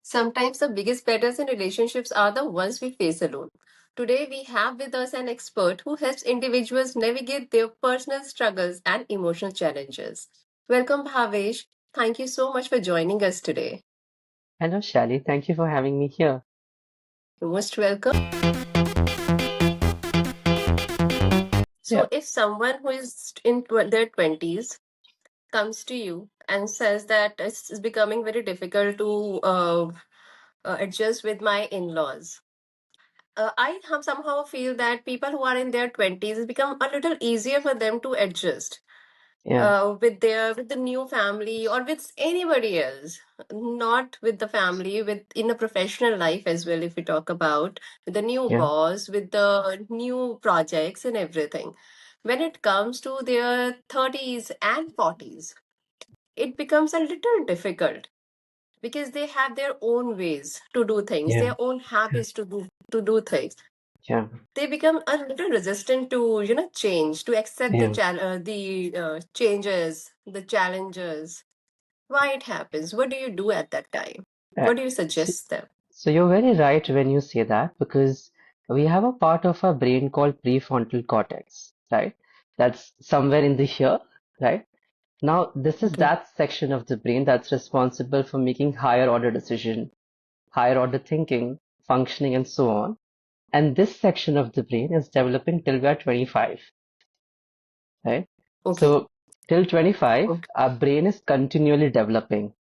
Sometimes the biggest battles in relationships are the ones we face alone. Today, we have with us an expert who helps individuals navigate their personal struggles and emotional challenges. Welcome, Bhavesh. Thank you so much for joining us today. Hello, Shally. Thank you for having me here. You're most welcome. Yeah, So, if someone who is in their 20s comes to you and says that it's becoming very difficult to adjust with my in laws, somehow feel that people who are in their 20s, it's become a little easier for them to adjust yeah, with the new family or with anybody else, not with the family, with in a professional life as well. If we talk about with the new yeah, boss, with the new projects and everything, when it comes to their 30s and 40s, it becomes a little difficult because they have their own ways to do things, yeah, their own habits to do things. yeah, They become a little resistant to change, to accept yeah. the changes, the challenges. Why it happens? What do you do at that time? Right. What do you So, suggest them? so you're very right when you say that because we have a part of our brain called prefrontal cortex, right? That's somewhere in the here, right? Now, this is Okay. that section of the brain that's responsible for making higher order decision, higher order thinking, functioning, and so on. And this section of the brain is developing till we are 25, right? Okay. So till 25, Okay. our brain is continually developing.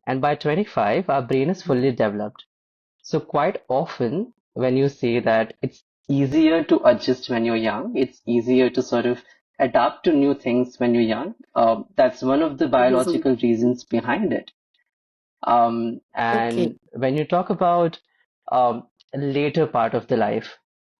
And by 25, our brain is fully developed. So quite often, when you say that it's easier to adjust when you're young, it's easier to sort of adapt to new things when you're young. That's one of the Mhm. biological reasons behind it. Okay. And when you talk about later part of the life,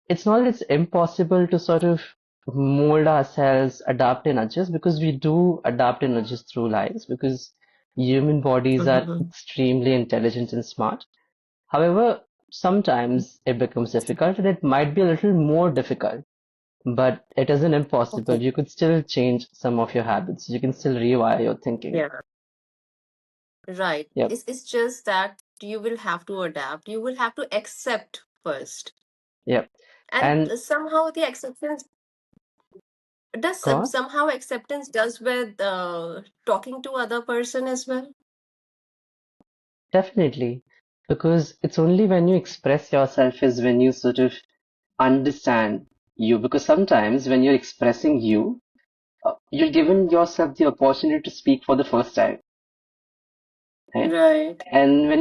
it's not that it's impossible to sort of mold ourselves, adapt and adjust because we do adapt and adjust through lives because human bodies are Mhm. extremely intelligent and smart. However, sometimes it becomes difficult and it might be a little more difficult, but it isn't impossible. Okay. You could still change some of your habits. You can still rewire your thinking. Yeah. Right. Yep, It's just that you will have to adapt. You will have to accept first, yep. and And somehow the acceptance does go on. somehow acceptance does with talking to other person as well. Definitely, because it's only when you express yourself is when you sort of understand you. Because sometimes when you're expressing you, you're given yourself the opportunity to speak for the first time, right? Right. And when